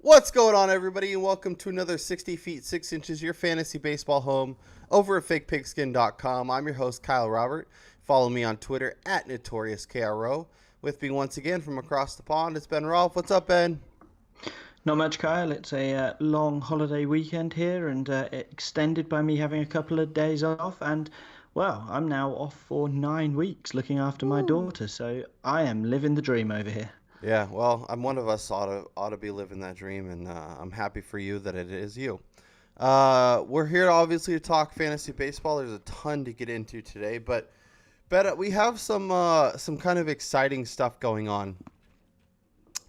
What's going on, everybody, and welcome to another 60 feet 6 inches, your fantasy baseball home over at fakepigskin.com. I'm your host, Kyle Robert. Follow me on Twitter at NotoriousKRO. With me once again from across the pond, it's Ben Rolfe. What's up, Ben? Not much, Kyle. It's a long holiday weekend here, and extended by me having a couple of days off. And, well, I'm now off for 9 weeks looking after my daughter, so I am living the dream over here. Yeah, well, I'm one of us ought to be living that dream, and I'm happy for you that it is you. We're here obviously to talk fantasy baseball. There's a ton to get into today, but we have some kind of exciting stuff going on.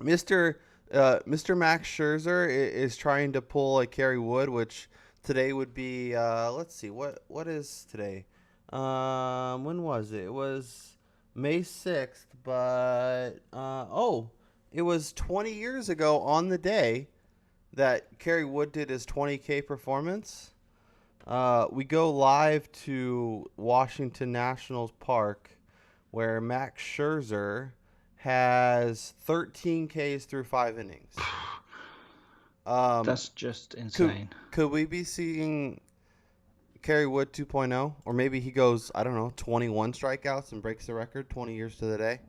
Mr. Max Scherzer is trying to pull a Kerry Wood, which today would be let's see, what is today? When was it? It was May 6th, but it was 20 years ago on the day that Kerry Wood did his 20K performance. We go live to Washington Nationals Park, where Max Scherzer has 13 Ks through 5 innings. That's just insane. Could we be seeing Kerry Wood 2.0? Or maybe he goes, 21 strikeouts and breaks the record 20 years to the day?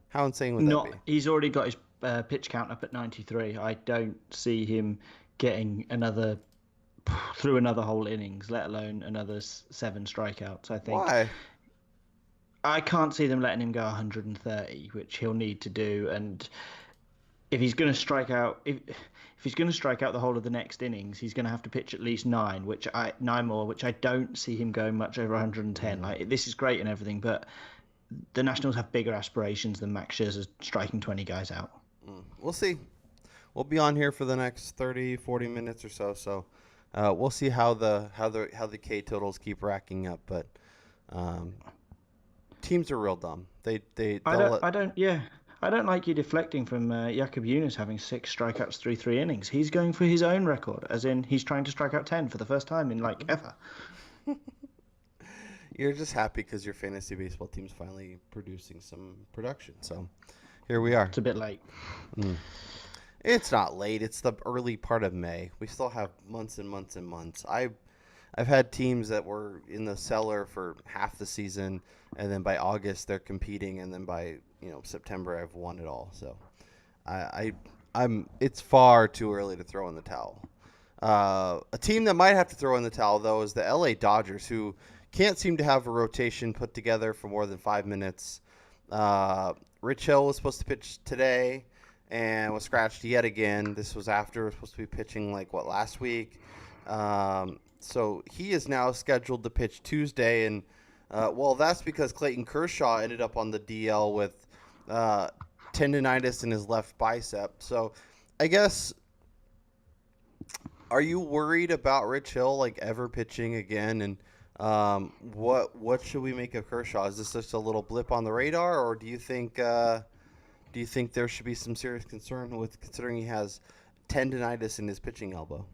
How insane would that be? He's already got his pitch count up at 93. I don't see him getting through another whole innings, let alone another 7 strikeouts. I think. Why? I can't see them letting him go 130, which he'll need to do. And if he's going to strike out, if he's going to strike out the whole of the next innings, he's going to have to pitch at least 9 more, which I don't see him going much over 110. Like, this is great and everything, but the Nationals have bigger aspirations than Max Scherzer striking 20 guys out. We'll see. We'll be on here for the next 30, 40 minutes or so. So we'll see how the K totals keep racking up. But teams are real dumb. I don't like you deflecting from Jakob Younis having 6 strikeouts through 3 innings. He's going for his own record, as in he's trying to strike out 10 for the first time in ever. You're just happy because your fantasy baseball team's finally producing some production. So here we are. It's a bit late. It's not late. It's the early part of May. We still have months and months and months. I've had teams that were in the cellar for half the season, and then by August they're competing, and then by September I've won it all. So it's far too early to throw in the towel. A team that might have to throw in the towel though is the LA Dodgers, who can't seem to have a rotation put together for more than 5 minutes. Rich Hill was supposed to pitch today and was scratched yet again. This was after he was supposed to be pitching last week. So he is now scheduled to pitch Tuesday, and that's because Clayton Kershaw ended up on the DL with tendonitis in his left bicep. So I guess, are you worried about Rich Hill ever pitching again? And what should we make of Kershaw? Is this just a little blip on the radar, or do you think there should be some serious concern with considering he has tendonitis in his pitching elbow?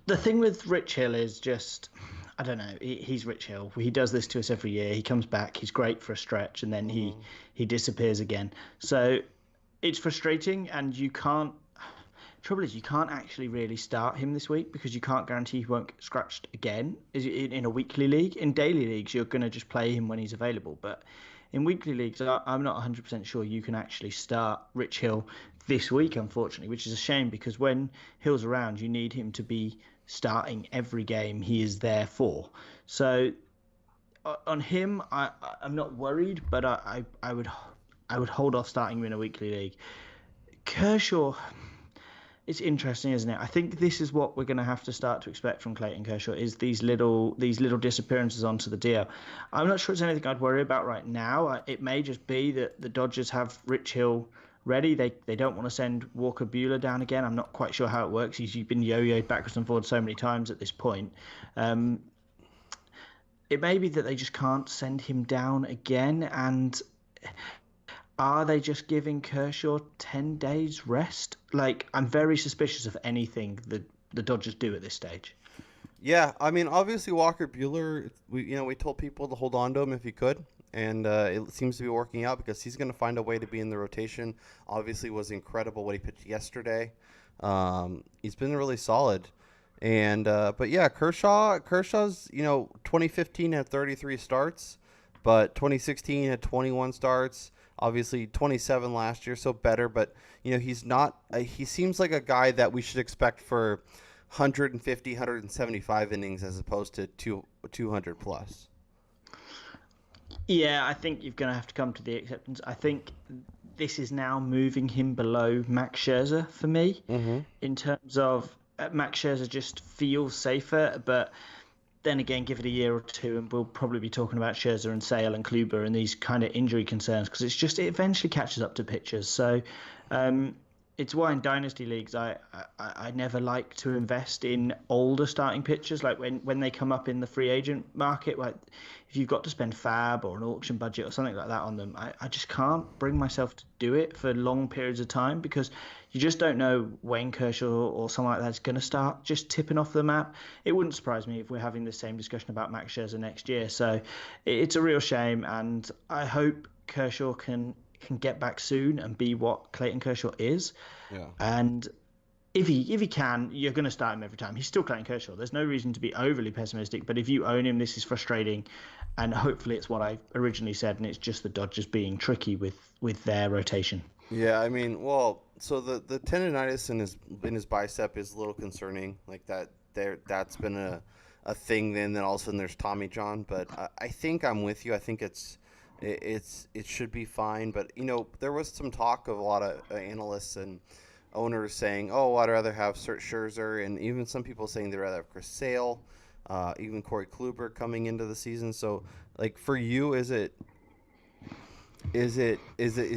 The thing with Rich Hill is just, I don't know, he's Rich Hill. He does this to us every year. He comes back, he's great for a stretch, and then he disappears again. So it's frustrating, and trouble is you can't actually really start him this week because you can't guarantee he won't get scratched again. In a weekly league. In daily leagues, you're going to just play him when he's available. But in weekly leagues, I'm not 100% sure you can actually start Rich Hill this week, unfortunately, which is a shame because when Hill's around, you need him to be starting every game he is there for. So on him, I'm not worried, but I would hold off starting him in a weekly league. Kershaw, it's interesting, isn't it? I think this is what we're going to have to start to expect from Clayton Kershaw, is these little disappearances onto the DL. I'm not sure it's anything I'd worry about right now. It may just be that the Dodgers have Rich Hill ready. They don't want to send Walker Buehler down again. I'm not quite sure how it works. He's been yo-yoed backwards and forwards so many times at this point. It may be that they just can't send him down again, and are they just giving Kershaw 10 days rest? I'm very suspicious of anything the Dodgers do at this stage. Yeah, I mean, obviously Walker Buehler, we told people to hold on to him if he could, and it seems to be working out because he's going to find a way to be in the rotation. Obviously, was incredible what he pitched yesterday. He's been really solid. And but yeah, Kershaw's 2015 had 33 starts, but 2016 had 21 starts. Obviously 27 last year, so better. But he's not. He seems like a guy that we should expect for 150, 175 innings as opposed to 200 plus. Yeah, I think you're going to have to come to the acceptance. I think this is now moving him below Max Scherzer for me in terms of Max Scherzer just feels safer, but then again, give it a year or two, and we'll probably be talking about Scherzer and Sale and Kluber and these kind of injury concerns because it eventually catches up to pitchers. So it's why in dynasty leagues I never like to invest in older starting pitchers. Like when they come up in the free agent market, like if you've got to spend fab or an auction budget or something like that on them, I just can't bring myself to do it for long periods of time because you just don't know when Kershaw or someone like that's going to start just tipping off the map. It wouldn't surprise me if we're having the same discussion about Max Scherzer next year. So it's a real shame, and I hope Kershaw can get back soon and be what Clayton Kershaw is. Yeah. And if he can, you're going to start him every time. He's still Clayton Kershaw. There's no reason to be overly pessimistic. But if you own him, this is frustrating. And hopefully it's what I originally said, and it's just the Dodgers being tricky with their rotation. Yeah, I mean, well, so the tendonitis in his bicep is a little concerning. Like that's been a thing. Then all of a sudden there's Tommy John. But I think I'm with you. I think it should be fine. But there was some talk of a lot of analysts and owners saying, "Oh, I'd rather have Scherzer," and even some people saying they'd rather have Chris Sale, even Corey Kluber coming into the season. So, like for you, is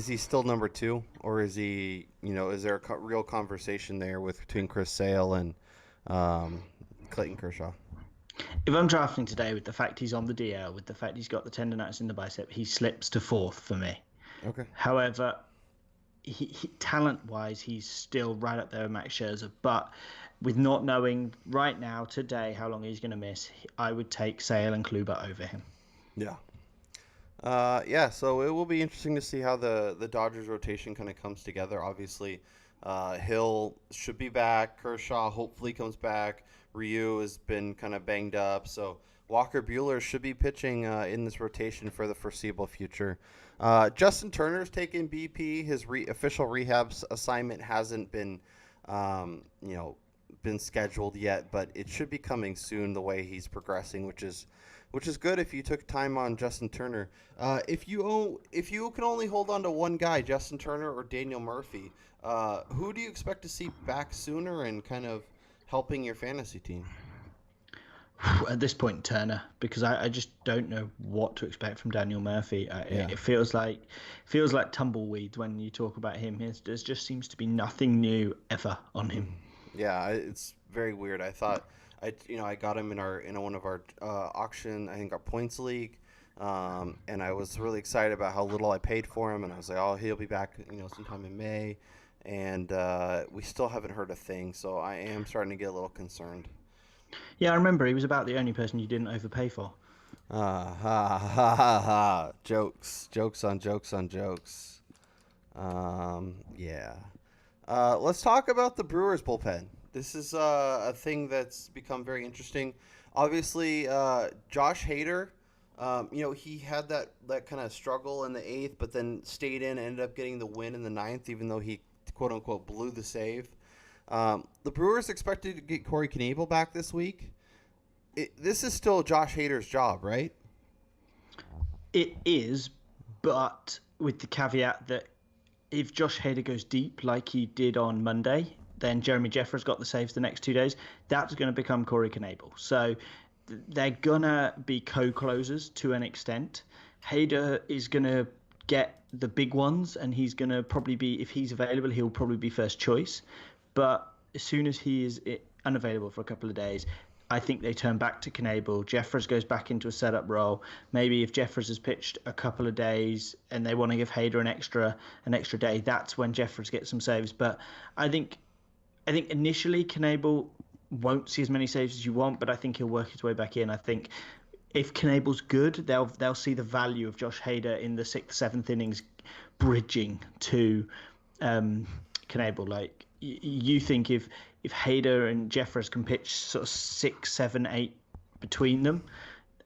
he still number two, or is he is there a real conversation there between Chris Sale and Clayton Kershaw? If I'm drafting today with the fact he's on the DL, with the fact he's got the tendonitis in the bicep, he slips to fourth for me. Okay. However, talent-wise, he's still right up there with Max Scherzer. But with not knowing right now, today, how long he's going to miss, I would take Sale and Kluber over him. Yeah. So it will be interesting to see how the Dodgers rotation kind of comes together. Obviously, Hill should be back. Kershaw hopefully comes back. Ryu has been kind of banged up. So Walker Buehler should be pitching in this rotation for the foreseeable future. Justin Turner's taken BP. His official rehab assignment hasn't been, been scheduled yet, but it should be coming soon the way he's progressing, which is good if you took time on Justin Turner. If you can only hold on to one guy, Justin Turner or Daniel Murphy, who do you expect to see back sooner and kind of helping your fantasy team? At this point, Turner, because I just don't know what to expect from Daniel Murphy. It feels like tumbleweeds when you talk about him. There just seems to be nothing new ever on him. Yeah, it's very weird. I thought I got him in one of our auction, I think our points league, and I was really excited about how little I paid for him, and I was like, oh, he'll be back, sometime in May, and we still haven't heard a thing, so I am starting to get a little concerned. Yeah, I remember he was about the only person you didn't overpay for. Jokes on jokes on jokes. Yeah. Let's talk about the Brewers bullpen. This is a thing that's become very interesting. Obviously, Josh Hader, he had that kind of struggle in the 8th, but then stayed in and ended up getting the win in the 9th, even though he, quote-unquote, blew the save. The Brewers expected to get Corey Knebel back this week. This is still Josh Hader's job, right? It is, but with the caveat that if Josh Hader goes deep like he did on Monday, then Jeremy Jeffress got the saves the next 2 days. That's going to become Corey Knebel. So they're going to be co-closers to an extent. Hader is going to get the big ones, and he's going to probably be, if he's available, he'll probably be first choice. But as soon as he is unavailable for a couple of days, I think they turn back to Knebel. Jeffress goes back into a setup role. Maybe if Jeffress has pitched a couple of days and they want to give Hader an extra day, that's when Jeffress gets some saves. But I think initially Knebel won't see as many saves as you want, but I think he'll work his way back in. I think if Knable's good, they'll see the value of Josh Hader in the 6th, 7th innings, bridging to Knable. Like you think if Hader and Jeffers can pitch sort of 6, 7, 8 between them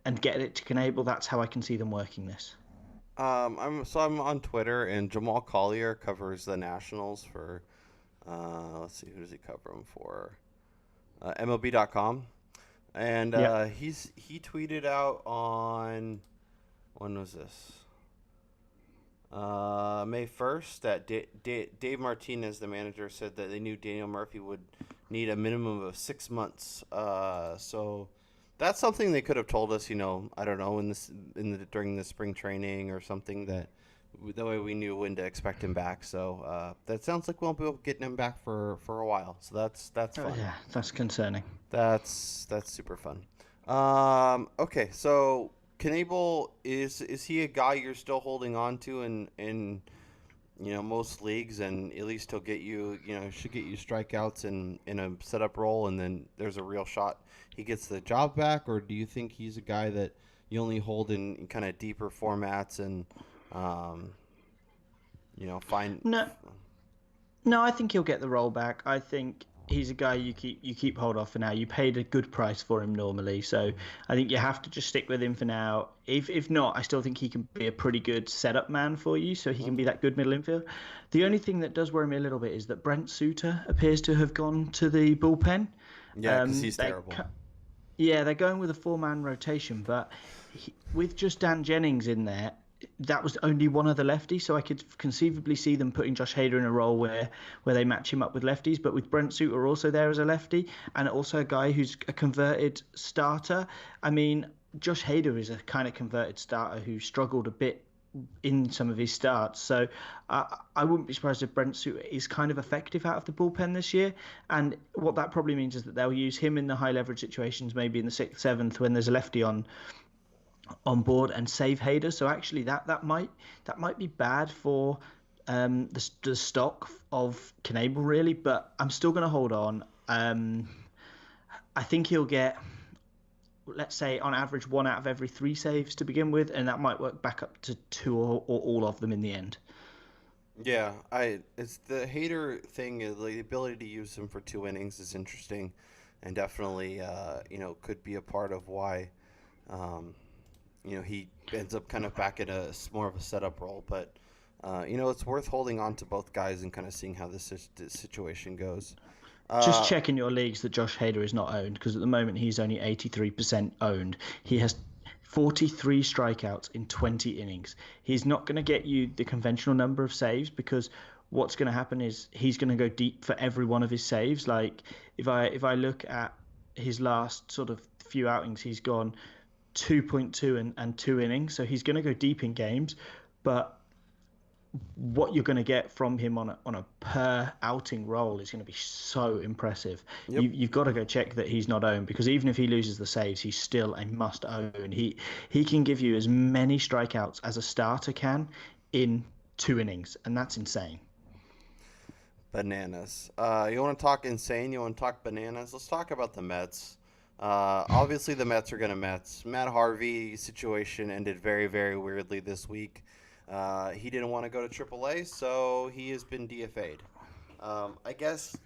and get it to Knable, that's how I can see them working this. I'm on Twitter, and Jamal Collier covers the Nationals for let's see, who does he cover them for? MLB.com. And Yeah. he tweeted out on, when was this? May 1st that Dave Martinez, the manager, said that they knew Daniel Murphy would need a minimum of 6 months. So that's something they could have told us, I don't know, during the spring training or something, that way we knew when to expect him back. So that sounds like we won't be able to get him back for a while. So that's fun. Yeah, that's concerning. That's super fun. Okay, so Knable, is he a guy you're still holding on to in most leagues, and at least he'll get you should get you strikeouts in a setup role, and then there's a real shot he gets the job back? Or do you think he's a guy that you only hold in kind of deeper formats and find? No, I think he'll get the role back. I think he's a guy you keep hold of for now. You paid a good price for him normally, so I think you have to just stick with him for now. If not, I still think he can be a pretty good setup man for you, so he can be that good middle infield. The only thing that does worry me a little bit is that Brent Suter appears to have gone to the bullpen. Yeah, because he's terrible. Yeah, they're going with a 4-man rotation, but with just Dan Jennings in there, that was only one of the lefties, so I could conceivably see them putting Josh Hader in a role where they match him up with lefties. But with Brent Suter also there as a lefty, and also a guy who's a converted starter. I mean, Josh Hader is a kind of converted starter who struggled a bit in some of his starts. So I wouldn't be surprised if Brent Suter is kind of effective out of the bullpen this year. And what that probably means is that they'll use him in the high leverage situations, maybe in the 6th, 7th, when there's a lefty on board, and save Hader. So actually that might be bad for the stock of Knable, really, but I'm still going to hold on. I think he'll get, let's say, on average 1 out of every 3 saves to begin with, and that might work back up to 2 or all of them in the end. Yeah, it's the Hader thing, is the ability to use him for 2 innings is interesting, and definitely could be a part of why he ends up kind of back in a more of a setup role. But it's worth holding on to both guys and kind of seeing how this situation goes. Just check in your leagues that Josh Hader is not owned, because at the moment he's only 83% owned. He has 43 strikeouts in 20 innings. He's not going to get you the conventional number of saves, because what's going to happen is he's going to go deep for every one of his saves. Like if I look at his last sort of few outings, he's gone 2.2 and 2 innings, so he's going to go deep in games. But what you're going to get from him on a per outing role is going to be so impressive. Yep. You've got to go check that he's not owned, because even if he loses the saves, he's still a must own. He can give you as many strikeouts as a starter can in 2 innings, and that's insane. Bananas. You want to talk insane? You want to talk bananas? Let's talk about the Mets. Obviously, the Mets are going to Mets. Matt Harvey's situation ended very, very weirdly this week. He didn't want to go to AAA, so he has been DFA'd. I guess,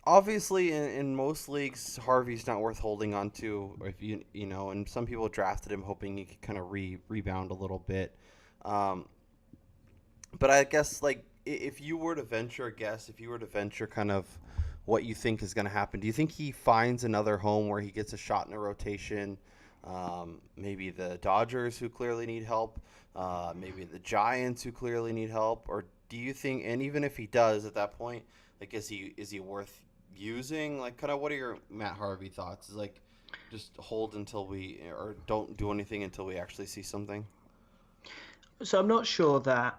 obviously, in most leagues, Harvey's not worth holding on to. If and some people drafted him hoping he could kind of rebound a little bit. But I guess, like, if you were to venture a guess, if you were to venture kind of what you think is going to happen, do you think he finds another home where he gets a shot in a rotation? Maybe the Dodgers, who clearly need help, maybe the Giants, who clearly need help, or do you think, and even if he does at that point, like, is he worth using? Like, kind of, what are your Matt Harvey thoughts? Is like, just hold until or don't do anything until we actually see something? So I'm not sure that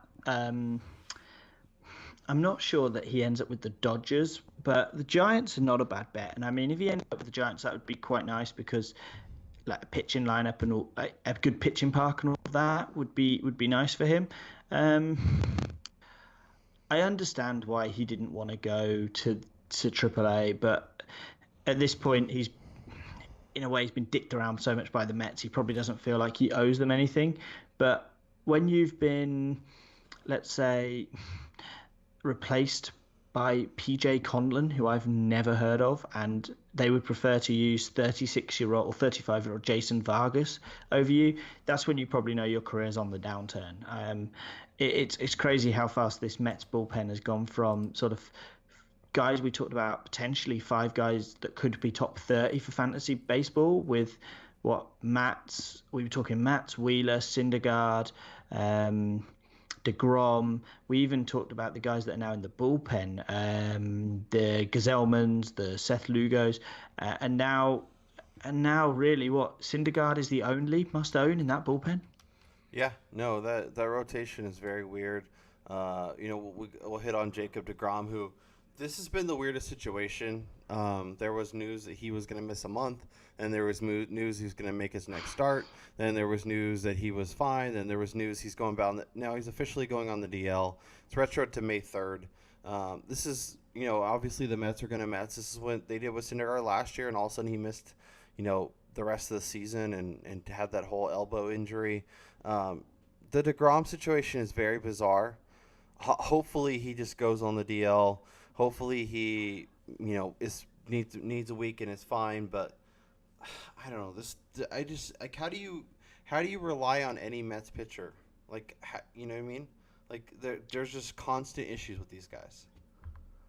he ends up with the Dodgers, but the Giants are not a bad bet. And I mean, if he ends up with the Giants, that would be quite nice, because like a pitching lineup and all, like, a good pitching park and all of that would be nice for him. I understand why he didn't want to go to AAA, but at this point in a way, he's been dicked around so much by the Mets. He probably doesn't feel like he owes them anything. But when you've been, let's say, replaced by PJ Conlon, who I've never heard of, and they would prefer to use 36-year-old or 35-year-old Jason Vargas over you, that's when you probably know your career's on the downturn. It's crazy how fast this Mets bullpen has gone from sort of guys we talked about, potentially 5 guys that could be top 30 for fantasy baseball with we were talking Matz, Wheeler, Syndergaard, DeGrom. We even talked about the guys that are now in the bullpen, the Gazelmans, the Seth Lugos, and now really Syndergaard is the only must own in that bullpen. Yeah, no, that rotation is very weird. We'll hit on Jacob DeGrom, who this has been the weirdest situation. There was news that he was going to miss a month, and there was news he was going to make his next start. Then there was news that he was fine. Then there was news he's going bound. Now he's officially going on the DL. It's retroed to May 3rd. This is, obviously the Mets are going to Mets. This is what they did with Syndergaard last year, and all of a sudden he missed, the rest of the season and had that whole elbow injury. The DeGrom situation is very bizarre. Hopefully he just goes on the DL. Hopefully he, needs a week and is fine. But I don't know. How do you rely on any Mets pitcher? You know what I mean? There's just constant issues with these guys.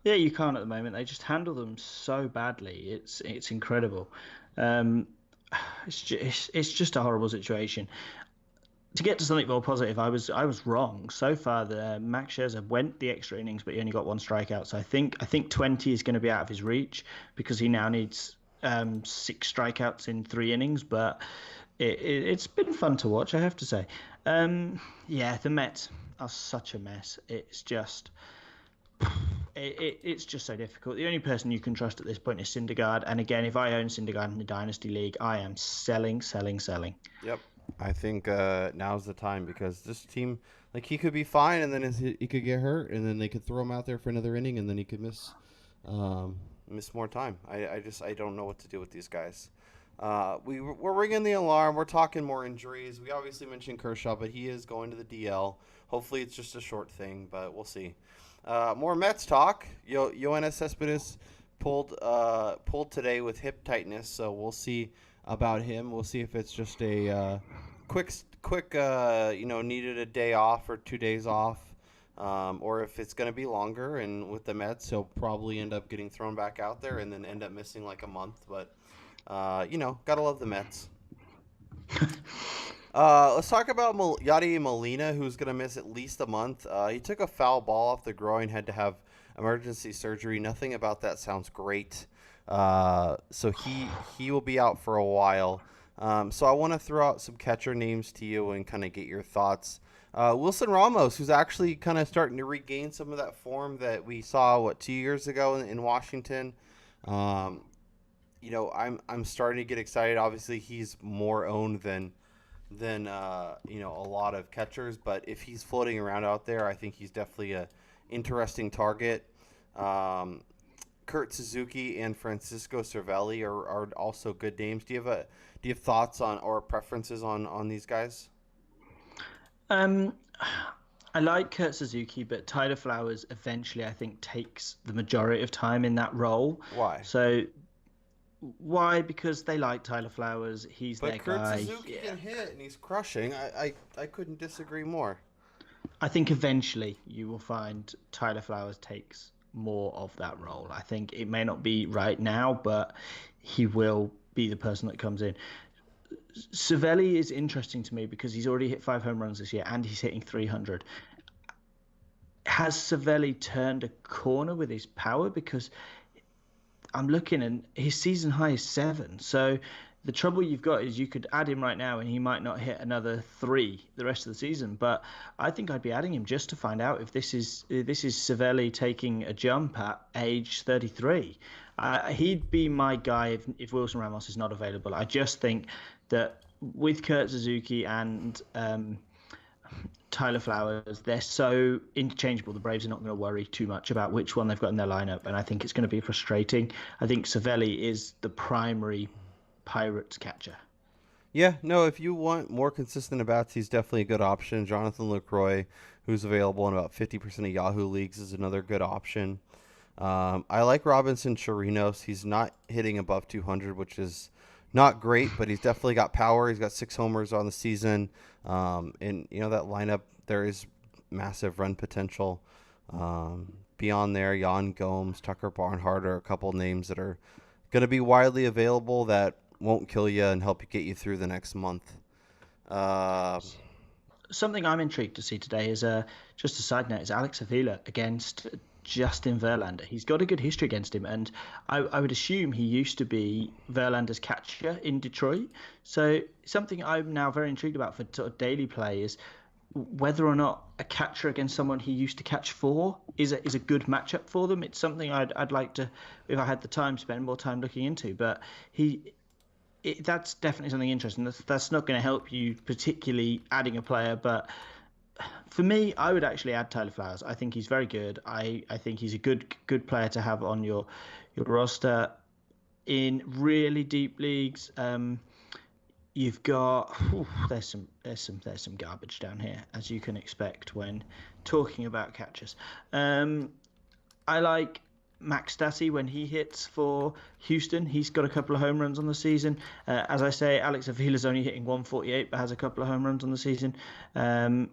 Yeah, you can't at the moment. They just handle them so badly. It's incredible. It's just a horrible situation. To get to something more positive, I was wrong. So far, the Max Scherzer went the extra innings, but he only got 1 strikeout. So I think 20 is going to be out of his reach because he now needs 6 strikeouts in 3 innings. But it's been fun to watch, I have to say. The Mets are such a mess. It's just so difficult. The only person you can trust at this point is Syndergaard. And again, if I own Syndergaard in the Dynasty League, I am selling. Yep. I think now's the time because this team, he could be fine, and then he could get hurt, and then they could throw him out there for another inning, and then he could miss more time. I don't know what to do with these guys. We're ringing the alarm. We're talking more injuries. We obviously mentioned Kershaw, but he is going to the DL. Hopefully it's just a short thing, but we'll see. More Mets talk. Yoenis Cespedes pulled today with hip tightness, so we'll see about him. We'll see if it's just a quick needed a day off or 2 days off, or if it's going to be longer. And with the Mets, he'll probably end up getting thrown back out there and then end up missing a month. But gotta love the Mets. Let's talk about Yadier Molina, who's going to miss at least a month. He took a foul ball off the groin, had to have emergency surgery. Nothing about that sounds great. So he will be out for a while. So I want to throw out some catcher names to you and kind of get your thoughts. Wilson Ramos, who's actually kind of starting to regain some of that form that we saw 2 years ago in Washington. I'm starting to get excited. Obviously, he's more owned than a lot of catchers, but if he's floating around out there, I think he's definitely a interesting target. Kurt Suzuki and Francisco Cervelli are also good names. Do you have thoughts on or preferences on these guys? I like Kurt Suzuki, but Tyler Flowers eventually, I think, takes the majority of time in that role. Why? Why? Because they like Tyler Flowers. He's their Kurt guy. But Kurt Suzuki can hit, and he's crushing. I couldn't disagree more. I think eventually you will find Tyler Flowers takes more of that role. I think it may not be right now, but he will be the person that comes in. Cervelli is interesting to me because he's already hit 5 home runs this year and he's hitting 300. Has Cervelli turned a corner with his power? Because I'm looking and his season high is 7. So the trouble you've got is you could add him right now and he might not hit another 3 the rest of the season. But I think I'd be adding him just to find out if this is Cervelli taking a jump at age 33. He'd be my guy if Wilson Ramos is not available. I just think that with Kurt Suzuki and Tyler Flowers, they're so interchangeable. The Braves are not going to worry too much about which one they've got in their lineup, and I think it's going to be frustrating. I think Cervelli is the primary Pirates catcher. Yeah, no, if you want more consistent at-bats, he's definitely a good option. Jonathan Lucroy, who's available in about 50% of Yahoo leagues, is another good option. I like Robinson Chirinos. He's not hitting above 200, which is not great, but he's definitely got power. He's got 6 homers on the season. And, that lineup, there is massive run potential. Beyond there, Jan Gomes, Tucker Barnhart are a couple names that are going to be widely available that won't kill you and help you get you through the next month. Something I'm intrigued to see today is just a side note is Alex Avila against Justin Verlander. He's got a good history against him, and I would assume he used to be Verlander's catcher in Detroit. So something I'm now very intrigued about for sort of daily play is whether or not a catcher against someone he used to catch for is a good matchup for them. It's something I'd like to, if I had the time, spend more time looking into. But that's definitely something interesting. That's not going to help you particularly adding a player, but for me, I would actually add Tyler Flowers. I think he's very good. I think he's a good player to have on your roster in really deep leagues. You've got there's some garbage down here, as you can expect when talking about catchers. I like Max Stassi when he hits for Houston. He's got a couple of home runs on the season. As I say, Alex Avila's only hitting 148, but has a couple of home runs on the season. I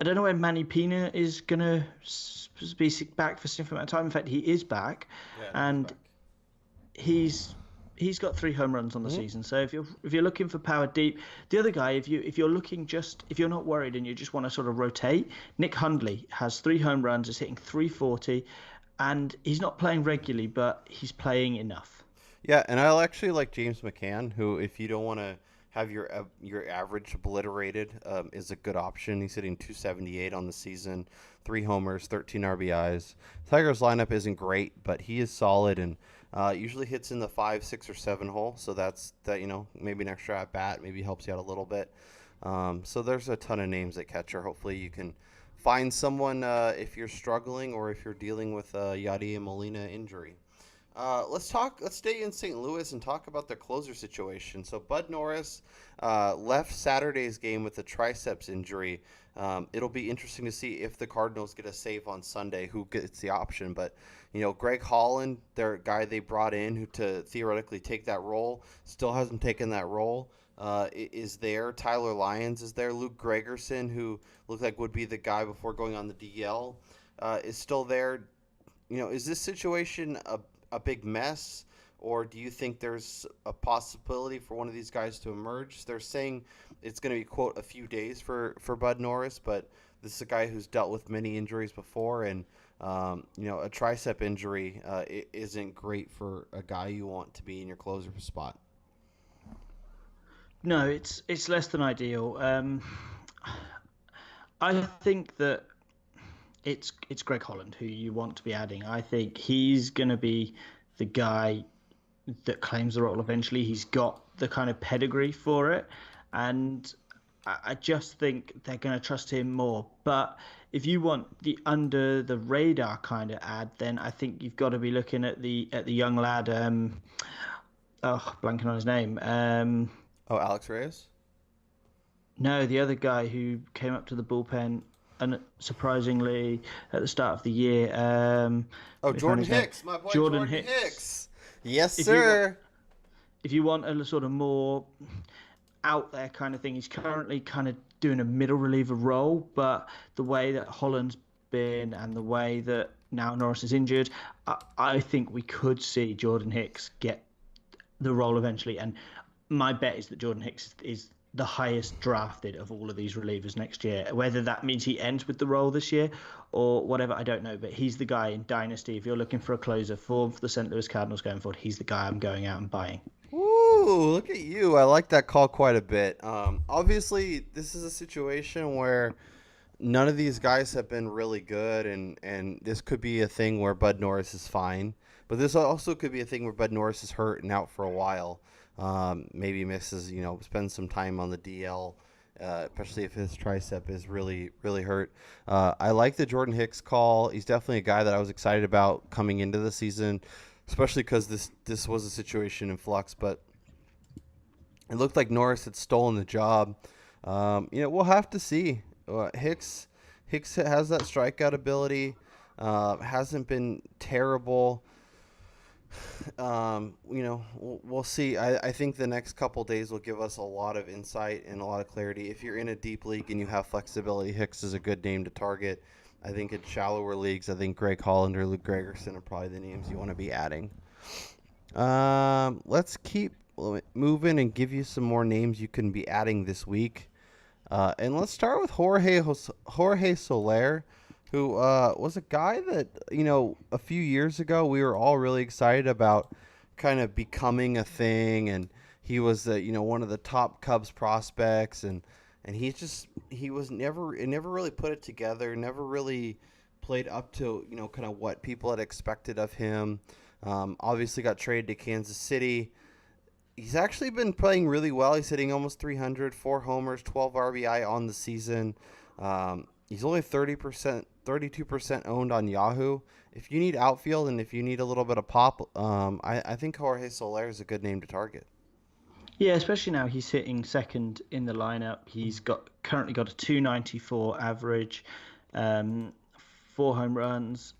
don't know when Manny Pina is going to be back for a significant amount of time. In fact, he is back. Yeah, and he's back. he's got 3 home runs on the season. So if you're looking for power deep, the other guy, if you're looking if you're not worried and you just want to sort of rotate, Nick Hundley has 3 home runs, is hitting 340, and he's not playing regularly, but he's playing enough. Yeah, and I actually like James McCann, who, if you don't want to have your average obliterated, is a good option. He's hitting 278 on the season, 3 homers, 13 RBIs. Tigers lineup isn't great, but he is solid and usually hits in the 5, 6, or 7 hole. So that's maybe an extra at bat, maybe helps you out a little bit. So there's a ton of names at catcher. Hopefully you can find someone if you're struggling or if you're dealing with a Yadier Molina injury. Let's stay in St. Louis and talk about the closer situation. So Bud Norris left Saturday's game with a triceps injury. It'll be interesting to see if the Cardinals get a save on Sunday, who gets the option. But, Greg Holland, their guy they brought in to theoretically take that role, still hasn't taken that role, is there. Tyler Lyons is there. Luke Gregerson, who looked like would be the guy before going on the DL, is still there. Is this situation a big mess, or do you think there's a possibility for one of these guys to emerge? They're saying it's going to be, quote, a few days for Bud Norris, but this is a guy who's dealt with many injuries before, and a tricep injury isn't great for a guy you want to be in your closer spot. No, it's less than ideal. I think that it's Greg Holland who you want to be adding. I think he's going to be the guy that claims the role eventually. He's got the kind of pedigree for it, and I just think they're going to trust him more. But if you want the under the radar kind of ad, then I think you've got to be looking at the young lad. Blanking on his name. Alex Reyes? No, the other guy who came up to the bullpen surprisingly at the start of the year. Jordan Hicks, my boy Jordan Hicks. Yes, sir. If you want a sort of more out there kind of thing, he's currently kind of doing a middle reliever role, but the way that Holland's been and the way that now Norris is injured, I think we could see Jordan Hicks get the role eventually. And my bet is that Jordan Hicks is the highest drafted of all of these relievers next year. Whether that means he ends with the role this year or whatever, I don't know. But he's the guy in Dynasty. If you're looking for a closer for the St. Louis Cardinals going forward, he's the guy I'm going out and buying. Ooh, look at you. I like that call quite a bit. Obviously, this is a situation where none of these guys have been really good, and this could be a thing where Bud Norris is fine. But this also could be a thing where Bud Norris is hurt and out for a while. Maybe misses, spends some time on the DL, especially if his tricep is really, really hurt. I like the Jordan Hicks call. He's definitely a guy that I was excited about coming into the season, especially because this was a situation in flux. But It looked like Norris had stolen the job. We'll have to see. Hicks has that strikeout ability. Hasn't been terrible. We'll see. I think the next couple days will give us a lot of insight and a lot of clarity. If you're in a deep league and you have flexibility, Hicks is a good name to target. I think in shallower leagues, I think Greg Holland or Luke Gregerson are probably the names you want to be adding. Let's keep moving and give you some more names you can be adding this week. And let's start with Jorge Soler, who was a guy that, a few years ago we were all really excited about kind of becoming a thing. And he was, one of the top Cubs prospects. And he was never really put it together, never really played up to, kind of what people had expected of him. Obviously got traded to Kansas City. He's actually been playing really well. He's hitting almost 300, 4 homers, 12 RBI on the season. He's only 30%, 32% owned on Yahoo. If you need outfield and if you need a little bit of pop, I think Jorge Soler is a good name to target. Yeah, especially now he's hitting second in the lineup. He's currently got a 294 average, 4 home runs.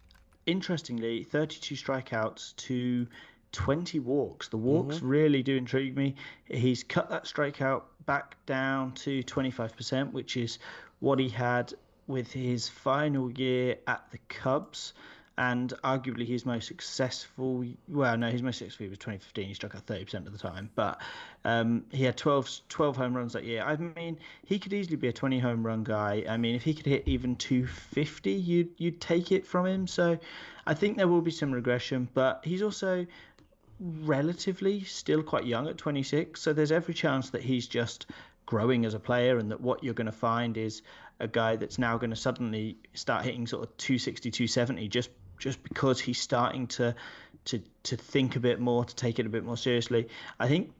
Interestingly, 32 strikeouts to 20 walks. The walks really do intrigue me. He's cut that strikeout back down to 25%, which is what he had with his final year at the Cubs. And arguably his most successful, his most successful was 2015. He struck out 30% of the time. But he had 12 home runs that year. I mean, he could easily be a 20 home run guy. I mean, if he could hit even 250, you'd take it from him. So I think there will be some regression. But he's also relatively still quite young at 26. So there's every chance that he's just growing as a player and that what you're going to find is a guy that's now going to suddenly start hitting sort of 260, 270 just because he's starting to think a bit more, to take it a bit more seriously. I think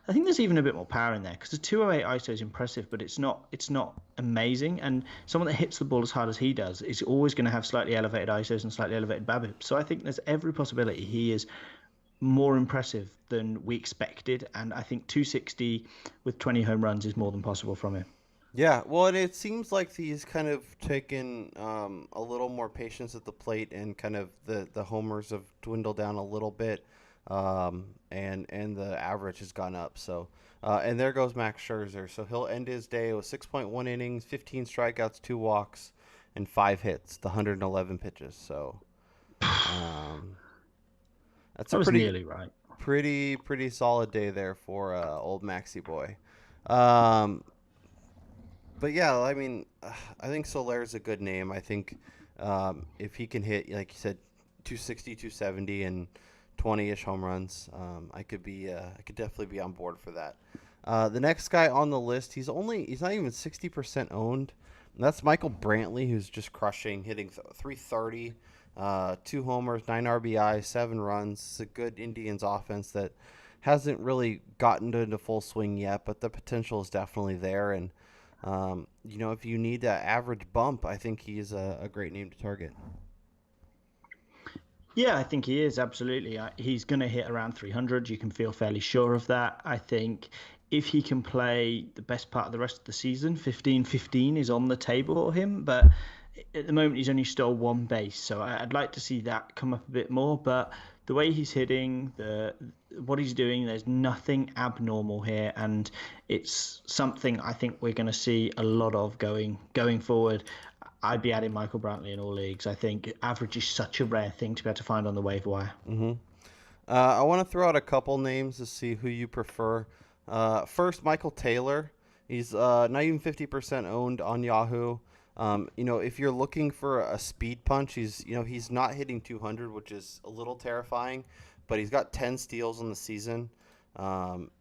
there's even a bit more power in there because the 208 ISO is impressive, but it's not amazing. And someone that hits the ball as hard as he does is always going to have slightly elevated ISOs and slightly elevated BABIP. So I think there's every possibility he is more impressive than we expected. And I think 260 with 20 home runs is more than possible from him. Yeah, well, and it seems like he's kind of taken a little more patience at the plate, and kind of the homers have dwindled down a little bit, and the average has gone up. So, and there goes Max Scherzer. So he'll end his day with 6.1 innings, 15 strikeouts, 2 walks, and 5 hits, the 111 pitches. So, that's that was nearly right. Pretty solid day there for old Maxie boy. But yeah, I mean, I think Soler is a good name. I think if he can hit, like you said, 260, 270, and 20-ish home runs, I could definitely be on board for that. The next guy on the list, he's not even 60% owned. And that's Michael Brantley, who's just crushing, hitting 330, 2 homers, 9 RBI, 7 runs. It's a good Indians offense that hasn't really gotten into full swing yet, but the potential is definitely there. And if you need that average bump, I think he's a great name to target. Yeah, I think he is, absolutely. He's going to hit around 300. You can feel fairly sure of that. I think if he can play the best part of the rest of the season, 15-15 is on the table for him. But at the moment, he's only stole 1 base. So I'd like to see that come up a bit more. But the way he's hitting, what he's doing, there's nothing abnormal here. And it's something I think we're going to see a lot of going forward. I'd be adding Michael Brantley in all leagues. I think average is such a rare thing to be able to find on the waiver wire. Mm-hmm. I want to throw out a couple names to see who you prefer. First, Michael Taylor. He's not even 50% owned on Yahoo. If you're looking for a speed punch, he's not hitting 200, which is a little terrifying, but he's got 10 steals on the season.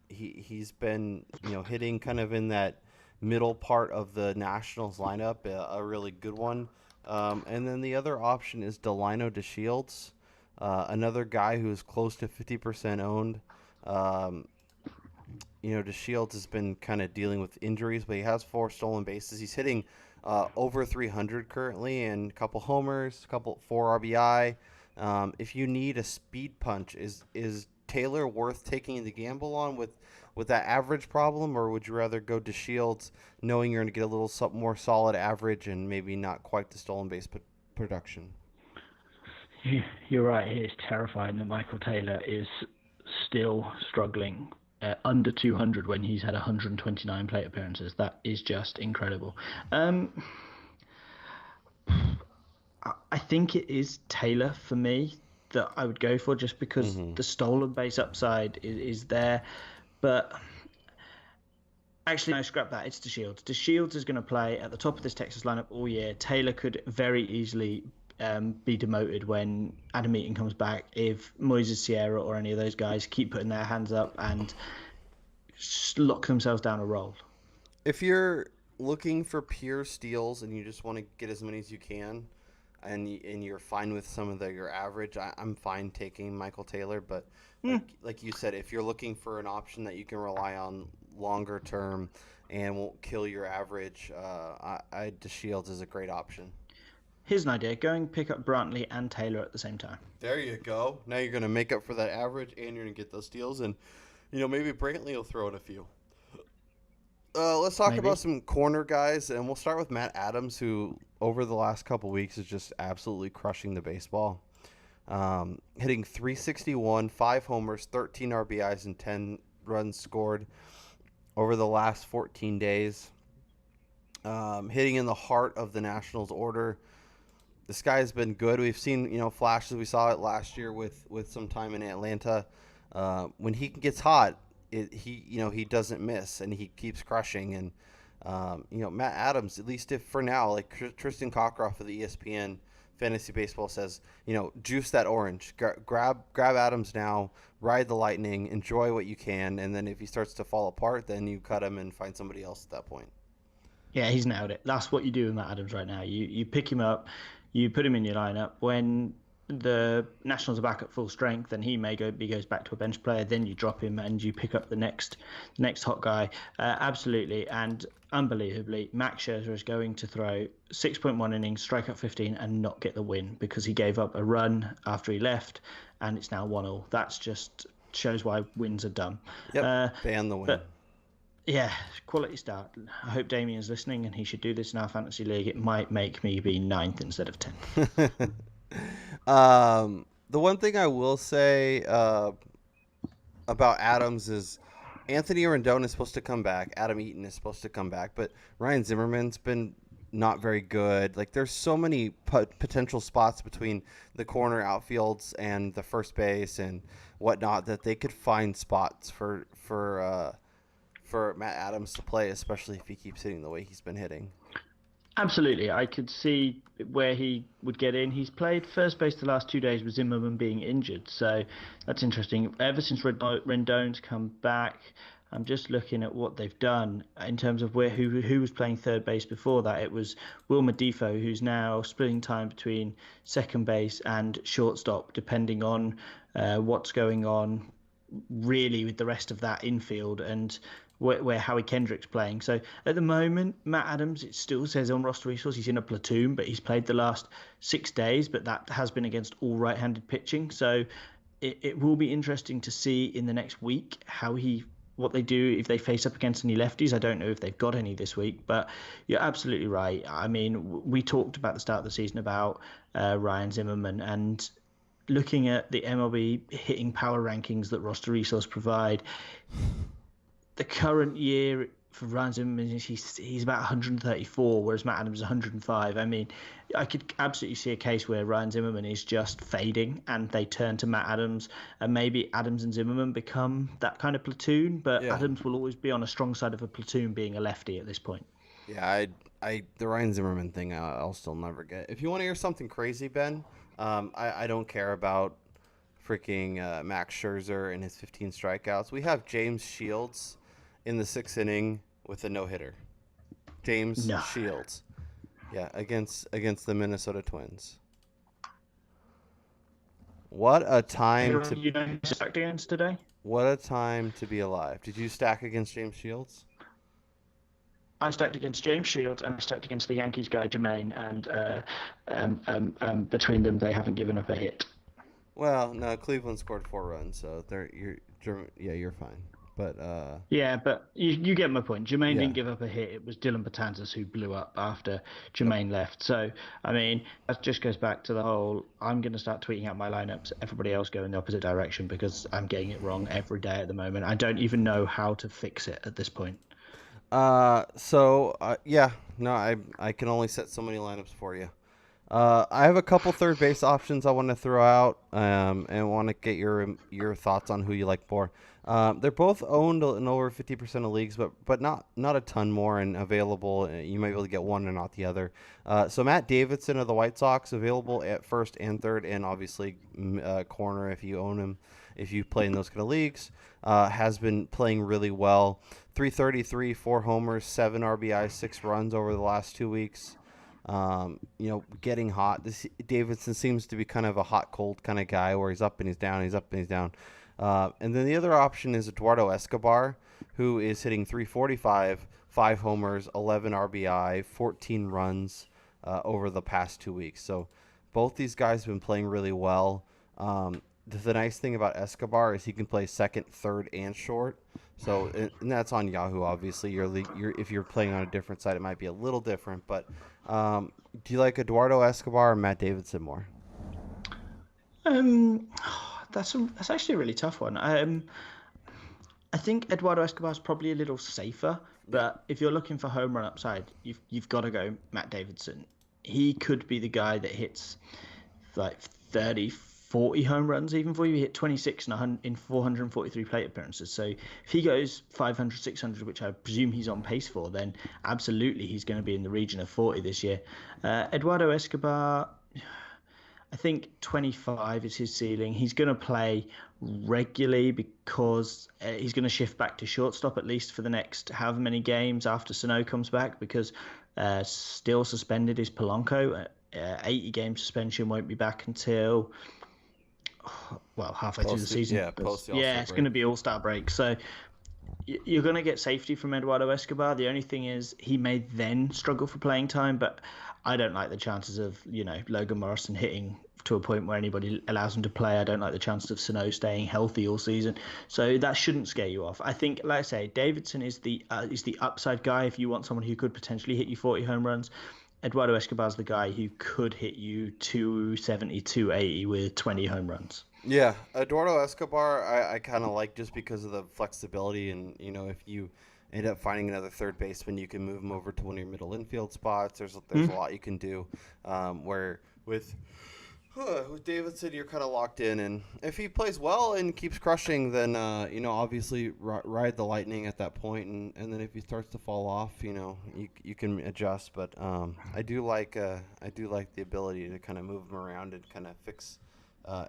He's been, hitting kind of in that middle part of the Nationals lineup, a really good one. And then the other option is Delino DeShields, another guy who's close to 50% owned. DeShields has been kind of dealing with injuries, but he has 4 stolen bases. He's hitting over 300 currently, and a couple homers, 4 RBI. If you need a speed punch, is Taylor worth taking the gamble on with that average problem, or would you rather go to Shields knowing you're going to get a little more solid average and maybe not quite the stolen base production? You're right. It is terrifying that Michael Taylor is still struggling under 200 when he's had 129 plate appearances. That is just incredible. I think it is Taylor for me that I would go for, just because the stolen base upside is there. But actually, no, scrap that. It's DeShields. DeShields is going to play at the top of this Texas lineup all year. Taylor could very easily be demoted when Adam Eaton comes back if Moises Sierra or any of those guys keep putting their hands up and lock themselves down a roll. If you're looking for pure steals and you just want to get as many as you can, and you're fine with some of your average, I'm fine taking Michael Taylor. But like you said, if you're looking for an option that you can rely on longer term and won't kill your average, DeShields is a great option. Here's an idea. Go and pick up Brantley and Taylor at the same time. There you go. Now you're going to make up for that average, and you're going to get those steals, and maybe Brantley will throw in a few. Let's talk about some corner guys, and we'll start with Matt Adams, who over the last couple weeks is just absolutely crushing the baseball. Hitting .361, 5 homers, 13 RBIs, and 10 runs scored over the last 14 days. Hitting in the heart of the Nationals order. This guy has been good. We've seen, flashes. We saw it last year with some time in Atlanta. When he gets hot, he doesn't miss, and he keeps crushing. And Matt Adams, at least if for now, like Tristan Cockcroft of the ESPN Fantasy Baseball says, juice that orange. Grab Adams now, ride the lightning, enjoy what you can, and then if he starts to fall apart, then you cut him and find somebody else at that point. Yeah, he's nailed it. That's what you do with Matt Adams right now. You pick him up, you put him in your lineup. When the Nationals are back at full strength and he goes back to a bench player, then you drop him and you pick up the next hot guy. Absolutely. And unbelievably, Max Scherzer is going to throw 6.1 innings, strike out 15, and not get the win because he gave up a run after he left, and it's now 1-1. That's just shows why wins are dumb. Yep, ban the win. But, yeah, quality start. I hope Damien's listening, and he should do this in our fantasy league. It might make me be 9th instead of 10th. The one thing I will say about Adams is Anthony Rendon is supposed to come back. Adam Eaton is supposed to come back, but Ryan Zimmerman's been not very good. Like, there's so many potential spots between the corner outfields and the first base and whatnot that they could find spots for Matt Adams to play, especially if he keeps hitting the way he's been hitting. Absolutely. I could see where he would get in. He's played first base the last 2 days with Zimmerman being injured, so that's interesting. Ever since Rendon's come back, I'm just looking at what they've done in terms of who was playing third base before that. It was Wilmer Defoe, who's now splitting time between second base and shortstop, depending on what's going on really with the rest of that infield and where Howie Kendrick's playing. So at the moment, Matt Adams, it still says on roster resource he's in a platoon, but he's played the last 6 days, but that has been against all right-handed pitching. So it will be interesting to see in the next week what they do if they face up against any lefties. I don't know if they've got any this week, but you're absolutely right. I mean, we talked about the start of the season about Ryan Zimmerman, and looking at the MLB hitting power rankings that roster resource provide, the current year for Ryan Zimmerman, he's about 134, whereas Matt Adams is 105. I mean, I could absolutely see a case where Ryan Zimmerman is just fading and they turn to Matt Adams, and maybe Adams and Zimmerman become that kind of platoon, but yeah. Adams will always be on a strong side of a platoon being a lefty at this point. Yeah, the Ryan Zimmerman thing I'll still never get. If you want to hear something crazy, Ben, I don't care about freaking Max Scherzer and his 15 strikeouts. We have James Shields in the 6th inning with a no-hitter. James Shields. Yeah, against the Minnesota Twins. What a time to stacked against today. What a time to be alive. Did you stack against James Shields? I stacked against James Shields and I stacked against the Yankees guy Jermaine, and between them they haven't given up a hit. Well, no, Cleveland scored 4 runs, so you're fine. But Yeah, but you get my point. Jermaine yeah. didn't give up a hit. It was Dylan Betances who blew up after Jermaine left. So, I mean, that just goes back to the whole I'm going to start tweeting out my lineups. Everybody else go in the opposite direction because I'm getting it wrong every day at the moment. I don't even know how to fix it at this point. Yeah, no, I can only set so many lineups for you. I have a couple third base options I want to throw out, and want to get your thoughts on who you like more. They're both owned in over 50% of leagues, but not a ton more and available. You might be able to get one and not the other. So Matt Davidson of the White Sox available at first and third, and obviously corner if you own him, if you play in those kind of leagues. Has been playing really well. 333, 4 homers, 7 RBIs, 6 runs over the last 2 weeks. Getting hot. This Davidson seems to be kind of a hot cold kind of guy where he's up and he's down, he's up and he's down. And then the other option is Eduardo Escobar, who is hitting 345, 5 homers, 11 RBI, 14 runs over the past 2 weeks. So both these guys have been playing really well. The nice thing about Escobar is he can play second, third, and short. So and that's on Yahoo. Obviously, if you're playing on a different site, it might be a little different. But do you like Eduardo Escobar or Matt Davidson more? Um, that's actually a really tough one. I think Eduardo Escobar is probably a little safer, but if you're looking for home run upside, you've got to go Matt Davidson. He could be the guy that hits like 30, 40 home runs even for you. He hit 26 in 443 plate appearances. So if he goes 500, 600, which I presume he's on pace for, then absolutely he's going to be in the region of 40 this year. Eduardo Escobar, I think 25 is his ceiling. He's going to play regularly because he's going to shift back to shortstop at least for the next however many games after Sano comes back, because still suspended is Polanco. 80-game suspension, won't be back until halfway through the season. Yeah, post the Yeah, All-Star it's break. going to be All-Star break. So you're going to get safety from Eduardo Escobar. The only thing is he may then struggle for playing time, but I don't like the chances of, Logan Morrison hitting to a point where anybody allows him to play. I don't like the chances of Sano staying healthy all season. So that shouldn't scare you off. I think, like I say, Davidson is the upside guy if you want someone who could potentially hit you 40 home runs. Eduardo Escobar's the guy who could hit you 270, 280 with 20 home runs. Yeah, Eduardo Escobar, I kind of like just because of the flexibility, and if you end up finding another third baseman, you can move him over to one of your middle infield spots. There's a lot you can do. Where with Davidson, you're kind of locked in, and if he plays well and keeps crushing, then obviously ride the lightning at that point, and then if he starts to fall off, you can adjust. But I do like the ability to kind of move him around and kind of fix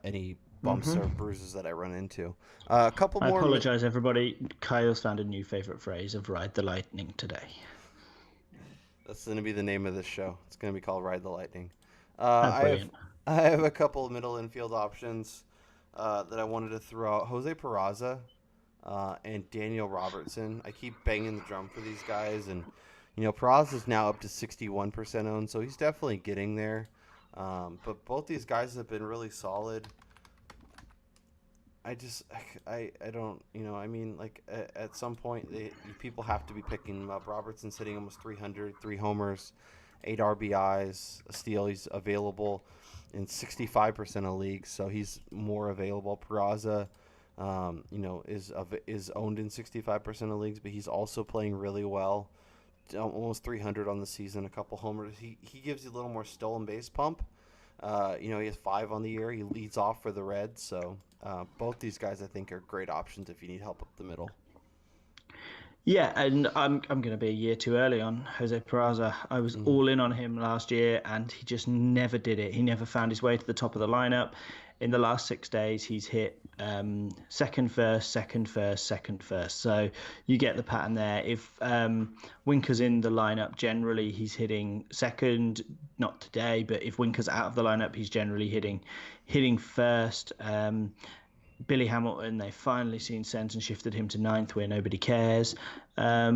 any bumps or bruises that I run into. A couple I more. apologize, everybody. Kyle's found a new favorite phrase of "ride the lightning" today. That's going to be the name of this show. It's going to be called Ride the Lightning. Brilliant. I have a couple of middle infield options that I wanted to throw out. Jose Peraza and Daniel Robertson. I keep banging the drum for these guys, and Peraza is now up to 61% owned, so he's definitely getting there. But both these guys have been really solid. I don't, at some point, people have to be picking him up. Robertson's hitting almost 300, 3 homers, 8 RBIs, a steal. He's available in 65% of leagues, so he's more available. Peraza, is owned in 65% of leagues, but he's also playing really well. Almost 300 on the season, a couple homers. He gives you a little more stolen base pump. He has 5 on the year. He leads off for the Reds, so both these guys I think are great options if you need help up the middle. Yeah, and I'm going to be a year too early on Jose Peraza. I was all in on him last year, and he just never did it. He never found his way to the top of the lineup. In the last 6 days, he's hit second, first, second, first, second, first. So you get the pattern there. If Winker's in the lineup, generally he's hitting second. Not today, but if Winker's out of the lineup, he's generally hitting first. Billy Hamilton, they've finally seen sense and shifted him to 9th where nobody cares. I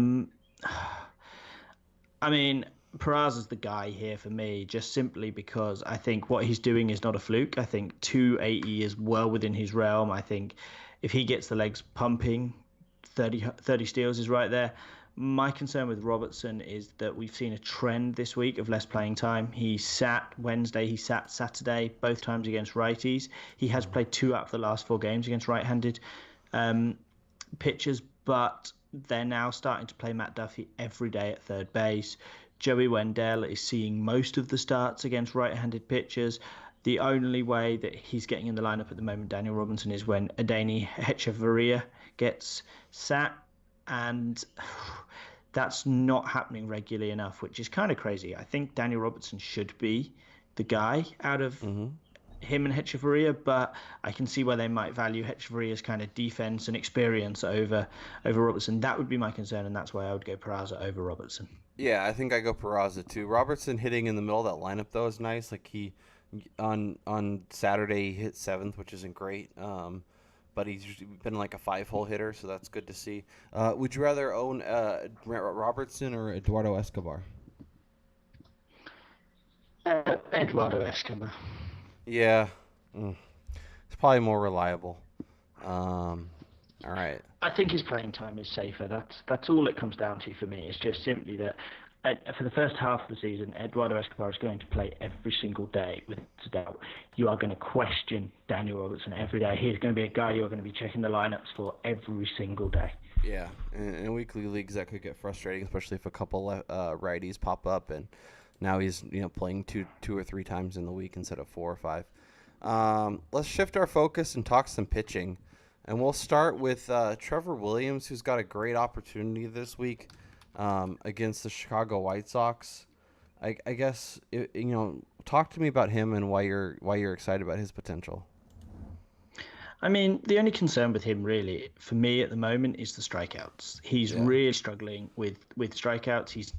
mean, Peraza's the guy here for me, just simply because I think what he's doing is not a fluke. I think 280 is well within his realm. I think if he gets the legs pumping, 30 steals is right there. My concern with Robertson is that we've seen a trend this week of less playing time. He sat Wednesday, he sat Saturday, both times against righties. He has played 2 out of the last 4 games against right-handed pitchers, but they're now starting to play Matt Duffy every day at third base. Joey Wendell is seeing most of the starts against right-handed pitchers. The only way that he's getting in the lineup at the moment, Daniel Robinson, is when Adeiny Hechavarria gets sat, and that's not happening regularly enough, which is kind of crazy. I think Daniel Robertson should be the guy out of him and Hechavarria, but I can see where they might value Hechavarria's kind of defense and experience over Robertson. That would be my concern, and that's why I would go Peraza over Robertson. Yeah, I think I go Peraza too. Robertson hitting in the middle of that lineup though is nice. Like he on Saturday he hit 7th, which isn't great. But he's been like a 5-hole hitter, so that's good to see. Would you rather own Robertson or Eduardo Escobar? Eduardo Escobar. Yeah, it's probably more reliable. All right. I think his playing time is safer. That's all it comes down to for me. It's just simply that for the first half of the season, Eduardo Escobar is going to play every single day without a doubt. You are going to question Daniel Robertson every day. He's going to be a guy you're going to be checking the lineups for every single day. Yeah, in weekly leagues that could get frustrating, especially if a couple righties pop up, and now he's playing two or 3 times in the week instead of 4 or 5. Let's shift our focus and talk some pitching. And we'll start with Trevor Williams, who's got a great opportunity this week against the Chicago White Sox. I guess talk to me about him and why you're excited about his potential. I mean, the only concern with him really, for me at the moment, is the strikeouts. He's really struggling with strikeouts. He's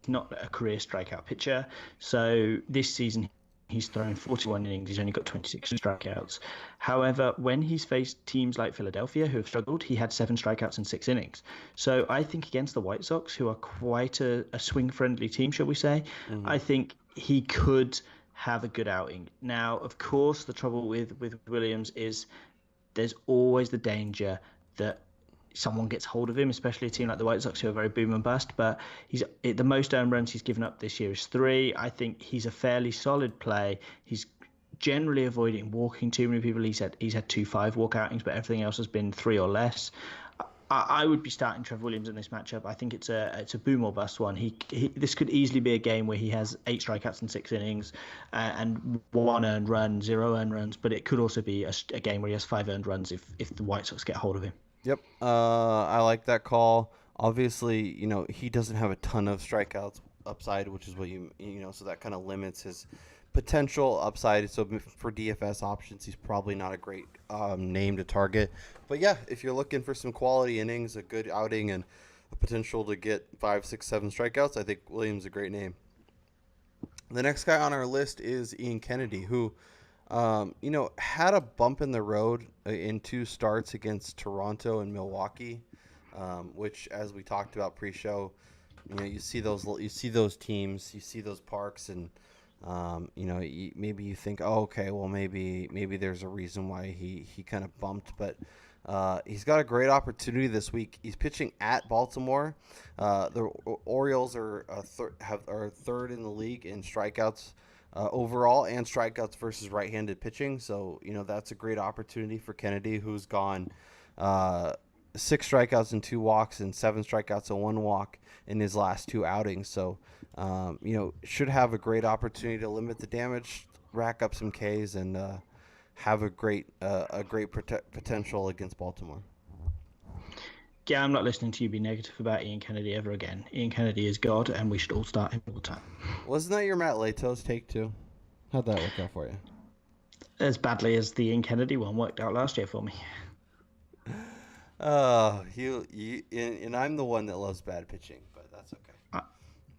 not a career strikeout pitcher. So this season, he's thrown 41 innings. He's only got 26 strikeouts. However, when he's faced teams like Philadelphia, who have struggled, he had 7 strikeouts in 6 innings. So I think against the White Sox, who are quite a swing-friendly team, shall we say, I think he could have a good outing. Now, of course, the trouble with Williams is there's always the danger that someone gets hold of him, especially a team like the White Sox who are very boom and bust. But the most earned runs he's given up this year is 3. I think he's a fairly solid play. He's generally avoiding walking too many people. He's had 2 5-walk outings, but everything else has been 3 or less. I would be starting Trevor Williams in this matchup. I think it's a boom or bust one. This could easily be a game where he has 8 strikeouts in 6 innings and 1 earned run, 0 earned runs. But it could also be a game where he has 5 earned runs if the White Sox get hold of him. Yep. I like that call. Obviously, he doesn't have a ton of strikeouts upside, which is what so that kind of limits his potential upside. So for DFS options, he's probably not a great name to target. But yeah, if you're looking for some quality innings, a good outing, and a potential to get 5, 6, 7 strikeouts, I think Williams is a great name. The next guy on our list is Ian Kennedy, who had a bump in the road in 2 starts against Toronto and Milwaukee, which, as we talked about pre-show, you see those teams, you see those parks, and maybe you think, oh, okay, well maybe there's a reason why he kind of bumped, but he's got a great opportunity this week. He's pitching at Baltimore. The Orioles are third in the league in strikeouts overall and strikeouts versus right-handed pitching. So, that's a great opportunity for Kennedy, who's gone 6 strikeouts and 2 walks and 7 strikeouts and 1 walk in his last 2 outings. So, should have a great opportunity to limit the damage, rack up some Ks, and have a great potential against Baltimore. Yeah, I'm not listening to you be negative about Ian Kennedy ever again. Ian Kennedy is God, and we should all start him all the time. Wasn't that your Matt Latos take too? How'd that work out for you? As badly as the Ian Kennedy one worked out last year for me. And I'm the one that loves bad pitching, but that's okay.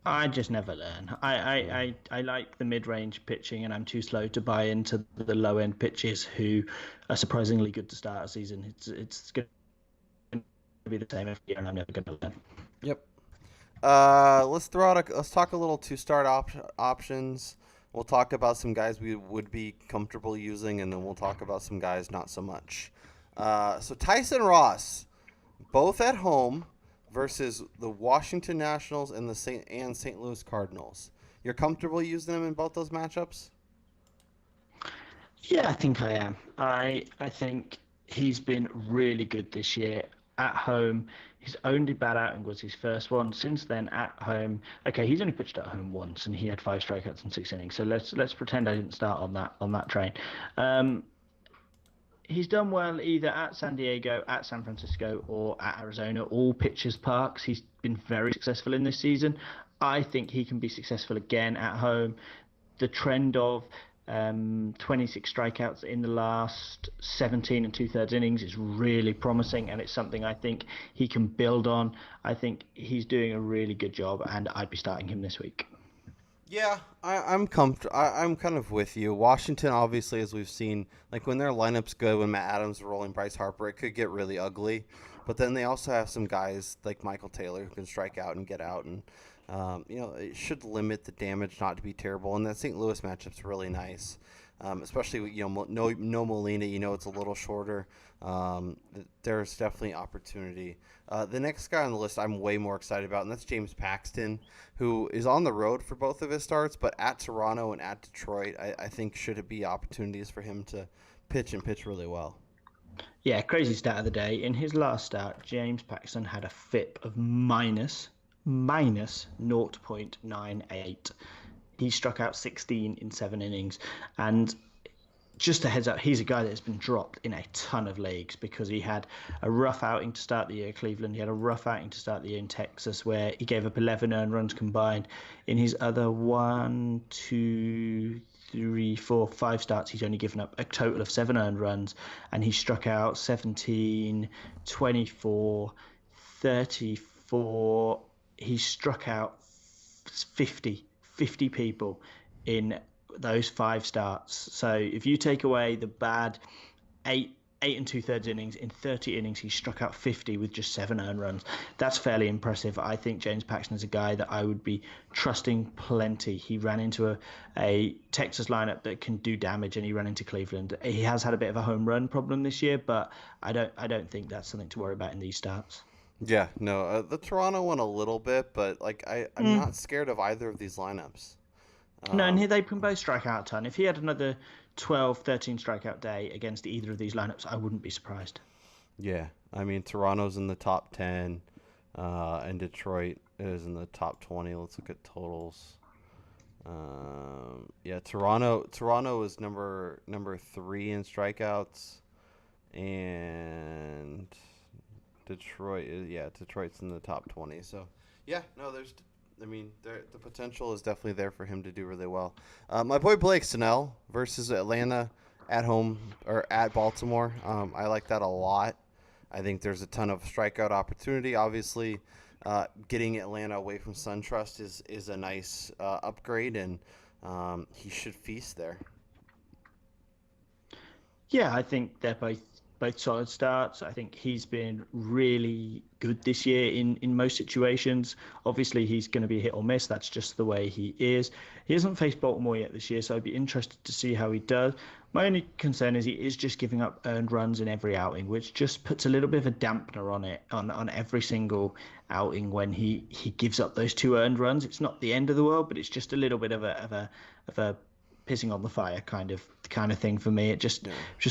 I just never learn. I like the mid-range pitching, and I'm too slow to buy into the low-end pitches who are surprisingly good to start a season. It's going to be the same every year, and I'm never going to learn. Yep. Let's talk a little two-start options. We'll talk about some guys we would be comfortable using, and then we'll talk about some guys not so much. So Tyson Ross, both at home versus the Washington Nationals and the St. Louis Cardinals. You're comfortable using them in both those matchups? Yeah, I think I am. I think he's been really good this year at home. His only bad outing was his first one. Since then, at home, okay, he's only pitched at home once, and he had 5 strikeouts in 6 innings. So let's pretend I didn't start on that train. Um, he's done well either at San Diego, at San Francisco, or at Arizona, all pitchers' parks. He's been very successful in this season. I think he can be successful again at home. The trend of 26 strikeouts in the last 17 and two-thirds innings is really promising, and it's something I think he can build on. I think he's doing a really good job, and I'd be starting him this week. Yeah, I'm comfortable. I'm kind of with you. Washington, obviously, as we've seen, like when their lineup's good, when Matt Adams is rolling Bryce Harper, it could get really ugly. But then they also have some guys like Michael Taylor who can strike out and get out, and it should limit the damage not to be terrible. And that St. Louis matchup's really nice, especially no Molina. It's a little shorter. There's definitely opportunity. The next guy on the list I'm way more excited about, and that's James Paxton, who is on the road for both of his starts, but at Toronto and at Detroit, I think should it be opportunities for him to pitch really well. Yeah, crazy stat of the day. In his last start, James Paxton had a FIP of minus 0.98. He struck out 16 in 7 innings. And just a heads up, he's a guy that's been dropped in a ton of leagues because he had a rough outing to start the year at Cleveland. He had a rough outing to start the year in Texas where he gave up 11 earned runs combined. In his other 1, 2, 3, 4, 5 starts, he's only given up a total of 7 earned runs, and he struck out 17, 24, 34. He struck out 50 people in those 5 starts. So if you take away the bad 8 and two-thirds innings, in 30 innings he struck out 50 with just 7 earned runs. That's fairly impressive. I think James Paxton is a guy that I would be trusting plenty. He ran into a Texas lineup that can do damage, and he ran into Cleveland. He has had a bit of a home run problem this year, but I don't think that's something to worry about in these starts. Yeah, no, the Toronto one a little bit, but I'm not scared of either of these lineups. No, and they can both strike out a ton. If he had another 12, 13 strikeout day against either of these lineups, I wouldn't be surprised. Yeah, I mean, Toronto's in the top 10, and Detroit is in the top 20. Let's look at totals. Yeah, Toronto is number 3 in strikeouts, and Detroit's in the top 20. So, yeah, no, the potential is definitely there for him to do really well. My boy Blake Snell versus Atlanta at home or at Baltimore. I like that a lot. I think there's a ton of strikeout opportunity. Obviously, getting Atlanta away from SunTrust is a nice upgrade, and he should feast there. Yeah, I think they're both solid starts. I think he's been really good this year in most situations. Obviously, he's going to be hit or miss. That's just the way he is. He hasn't faced Baltimore yet this year, so I'd be interested to see how he does. My only concern is he is just giving up earned runs in every outing, which just puts a little bit of a dampener on it on every single outing when he gives up those 2 earned runs. It's not the end of the world, but it's just a little bit of a pissing on the fire kind of thing for me. It just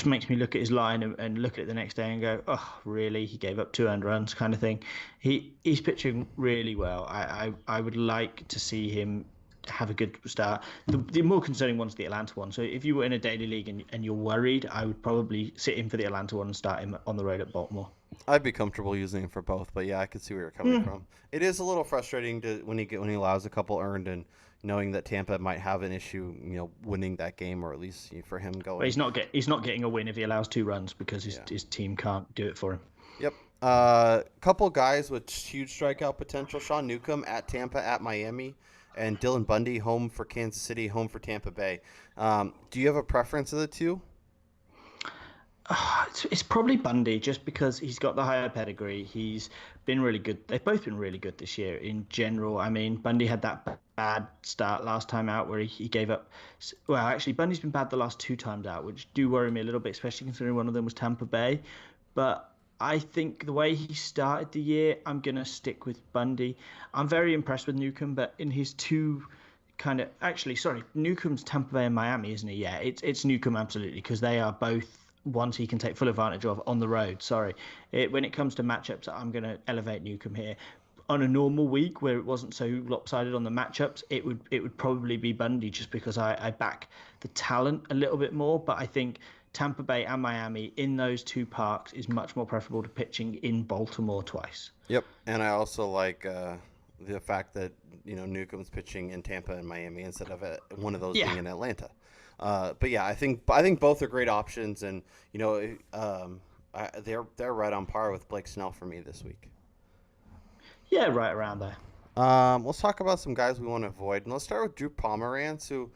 makes me look at his line and look at it the next day and go, oh, really? He gave up 2 earned runs kind of thing. He's pitching really well. I would like to see him have a good start. The more concerning one's the Atlanta one. So if you were in a daily league and you're worried, I would probably sit him for the Atlanta one and start him on the road at Baltimore. I'd be comfortable using him for both, but yeah, I could see where you're coming from. It is a little frustrating when he allows a couple earned and knowing that Tampa might have an issue, winning that game, or at least for him going. But he's not getting a win if he allows 2 runs because his team can't do it for him. Yep. Couple guys with huge strikeout potential: Sean Newcomb at Tampa, at Miami, and Dylan Bundy home for Kansas City, home for Tampa Bay. Do you have a preference of the two? It's probably Bundy just because he's got the higher pedigree. He's been really good. They've both been really good this year in general. I mean, Bundy had that bad start last time out where he gave up. Well, actually, Bundy's been bad the last two times out, which do worry me a little bit, especially considering one of them was Tampa Bay. But I think the way he started the year, I'm going to stick with Bundy. I'm very impressed with Newcomb, but in his two kind of actually sorry Newcomb's Tampa Bay and Miami, isn't he? Yeah, it's Newcomb absolutely because they are both ones he can take full advantage of on the road. Sorry, when it comes to matchups, I'm going to elevate Newcomb here. On a normal week where it wasn't so lopsided on the matchups, it would probably be Bundy just because I back the talent a little bit more. But I think Tampa Bay and Miami in those two parks is much more preferable to pitching in Baltimore twice. Yep, and I also like the fact that Newcomb's pitching in Tampa and Miami instead of one of those Yeah, being in Atlanta. But yeah, I think both are great options, and they're right on par with Blake Snell for me this week. yeah, right around there. Let's talk about some guys we want to avoid, and let's start with Drew Pomeranz, who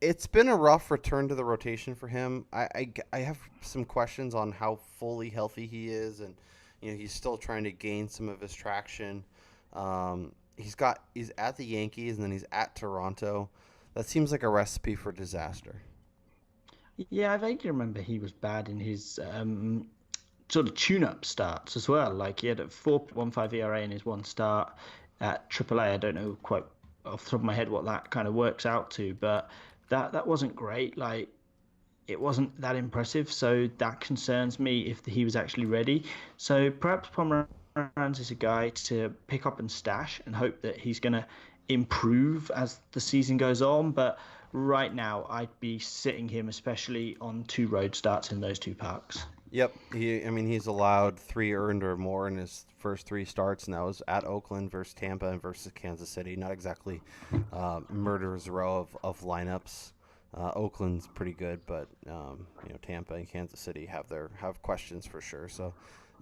it's been a rough return to the rotation for him. I have some questions on how fully healthy he is, and he's still trying to gain some of his traction. He's at the Yankees and then he's at Toronto. That seems like a recipe for disaster. Yeah, I vaguely remember he was bad in his sort of tune-up starts as well. Like he had a 4.15 ERA in his one start at AAA. I don't know quite off the top of my head what that kind of works out to, but that wasn't great. Like it wasn't that impressive, so that concerns me if he was actually ready. So perhaps Pomeranz is a guy to pick up and stash and hope that he's going to improve as the season goes on. But right now, I'd be sitting him, especially on two road starts in those two parks. Yep. He's allowed 3 earned or more in his first 3 starts, and that was at Oakland versus Tampa and versus Kansas City. Not exactly murderer's row of lineups. Oakland's pretty good, but Tampa and Kansas City have questions for sure. So,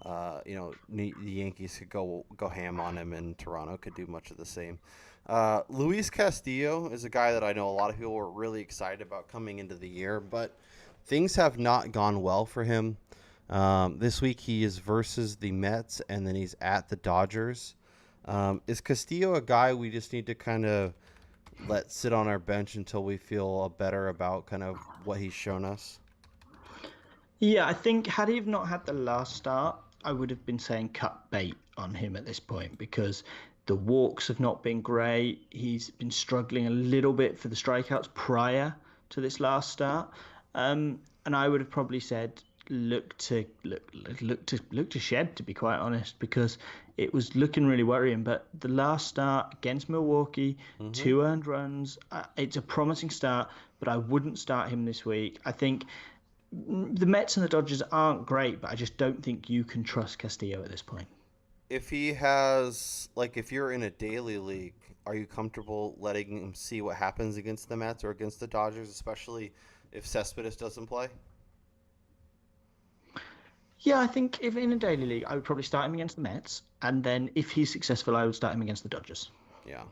the Yankees could go ham on him, and Toronto could do much of the same. Luis Castillo is a guy that I know a lot of people were really excited about coming into the year, but things have not gone well for him. This week he is versus the Mets, and then he's at the Dodgers. Is Castillo a guy we just need to kind of let sit on our bench until we feel better about kind of what he's shown us? Yeah, I think had he not had the last start, I would have been saying cut bait on him at this point because the walks have not been great. He's been struggling a little bit for the strikeouts prior to this last start, and I would have probably said look to shed, to be quite honest, because it was looking really worrying. But the last start against Milwaukee, Mm-hmm. 2 earned runs, it's a promising start, but I wouldn't start him this week. I think the Mets and the Dodgers aren't great, but I just don't think you can trust Castillo at this point. If you're in a daily league, are you comfortable letting him see what happens against the Mets or against the Dodgers, especially if Cespedes doesn't play? Yeah, I think if in a daily league, I would probably start him against the Mets, and then if he's successful, I would start him against the Dodgers. Yeah,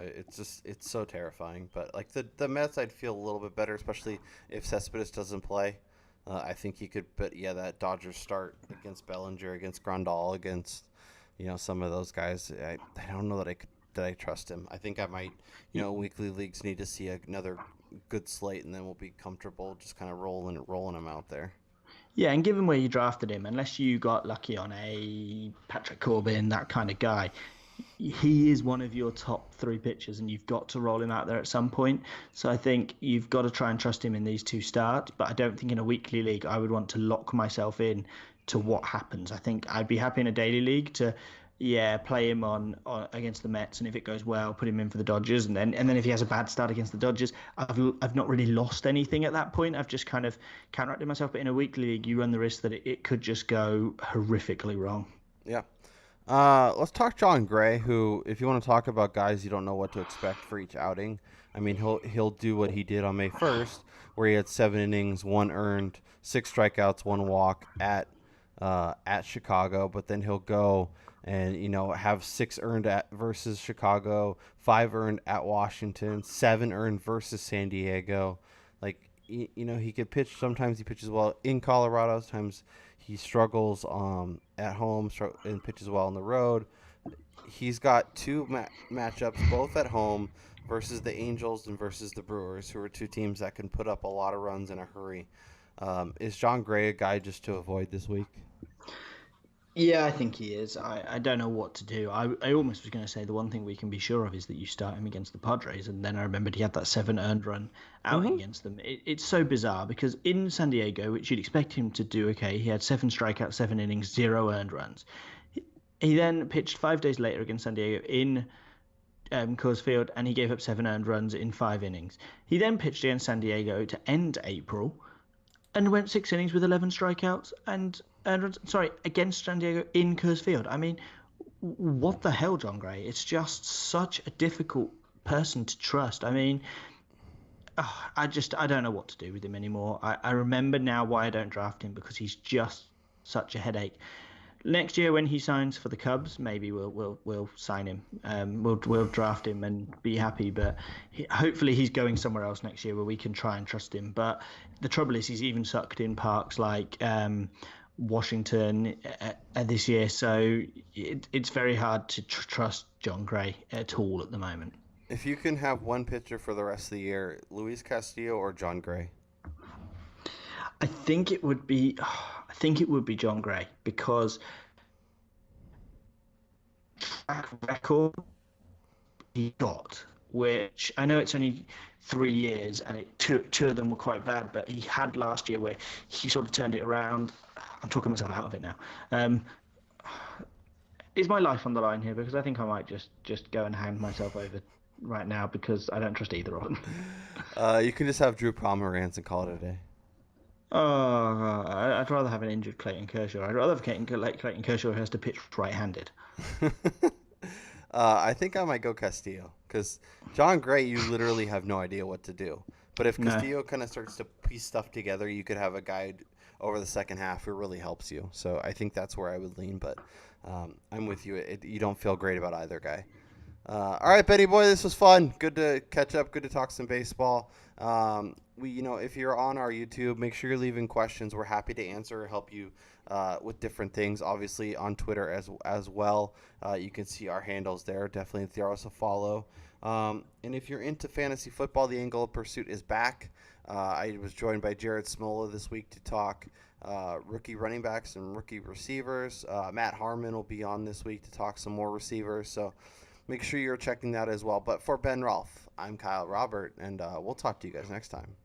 it's so terrifying. But like the Mets, I'd feel a little bit better, especially if Cespedes doesn't play. I think he could. But yeah, that Dodgers start against Bellinger, against Grandal, against some of those guys. I don't know that I trust him. I think I might. Weekly leagues need to see another good slate, and then we'll be comfortable just kind of rolling him out there. Yeah, and given where you drafted him, unless you got lucky on a Patrick Corbin, that kind of guy, he is one of your top three pitchers, and you've got to roll him out there at some point. So I think you've got to try and trust him in these two starts. But I don't think in a weekly league I would want to lock myself in to what happens. I think I'd be happy in a daily league to, yeah, play him on against the Mets, and if it goes well, put him in for the Dodgers, and then if he has a bad start against the Dodgers, I've not really lost anything at that point. I've just kind of counteracted myself. But in a weekly league, you run the risk that it could just go horrifically wrong. Yeah. Let's talk John Gray, who, if you want to talk about guys you don't know what to expect for each outing, he'll do what he did on May 1st, where he had 7 innings, 1 earned, 6 strikeouts, 1 walk at Chicago, but then he'll go and have 6 earned at versus Chicago, 5 earned at Washington, 7 earned versus San Diego. Like he could pitch. Sometimes he pitches well in Colorado. Sometimes he struggles at home and pitches well on the road. He's got two matchups, both at home, versus the Angels and versus the Brewers, who are two teams that can put up a lot of runs in a hurry. Is John Gray a guy just to avoid this week? Yeah, I think he is. I don't know what to do. I almost was going to say the one thing we can be sure of is that you start him against the Padres, and then I remembered he had that 7 earned run outing Mm-hmm. against them. It's so bizarre because in San Diego, which you'd expect him to do okay, he had 7 strikeouts, 7 innings, 0 earned runs. He then pitched 5 days later against San Diego in Coors Field, and he gave up 7 earned runs in 5 innings. He then pitched against San Diego to end April, and went 6 innings with 11 strikeouts and earned runs. Sorry, against San Diego in Coors Field. I mean, what the hell, John Gray? It's just such a difficult person to trust. I mean, I don't know what to do with him anymore. I remember now why I don't draft him, because he's just such a headache. Next year when he signs for the Cubs, maybe we'll sign him. We'll draft him and be happy. But hopefully he's going somewhere else next year where we can try and trust him. But the trouble is he's even sucked in parks like Washington this year, so it's very hard to trust John Gray at all at the moment. If you can have one pitcher for the rest of the year, Luis Castillo or John Gray? I think it would be. I think it would be John Gray, because track record he got, which I know it's only 3 years, and two of them were quite bad, but he had last year where he sort of turned it around. I'm talking myself out of it now. Is my life on the line here? Because I think I might just go and hand myself over right now, because I don't trust either of them. You can just have Drew Pomeranz and call it a day. Oh, I'd rather have an injured Clayton Kershaw. I'd rather have Clayton Kershaw who has to pitch right-handed. I think I might go Castillo because John Gray, you literally have no idea what to do. But if No. Castillo kind of starts to piece stuff together, you could have a guy over the second half who really helps you. So I think that's where I would lean. But I'm with you. You don't feel great about either guy. All right, Betty boy, this was fun. Good to catch up. Good to talk some baseball. If you're on our YouTube, make sure you're leaving questions. We're happy to answer or help you with different things. Obviously, on Twitter as well. You can see our handles there. Definitely throw us a follow. And if you're into fantasy football, the Angle of Pursuit is back. I was joined by Jared Smola this week to talk rookie running backs and rookie receivers. Matt Harmon will be on this week to talk some more receivers. So make sure you're checking that as well. But for Ben Rolfe, I'm Kyle Robert, and we'll talk to you guys next time.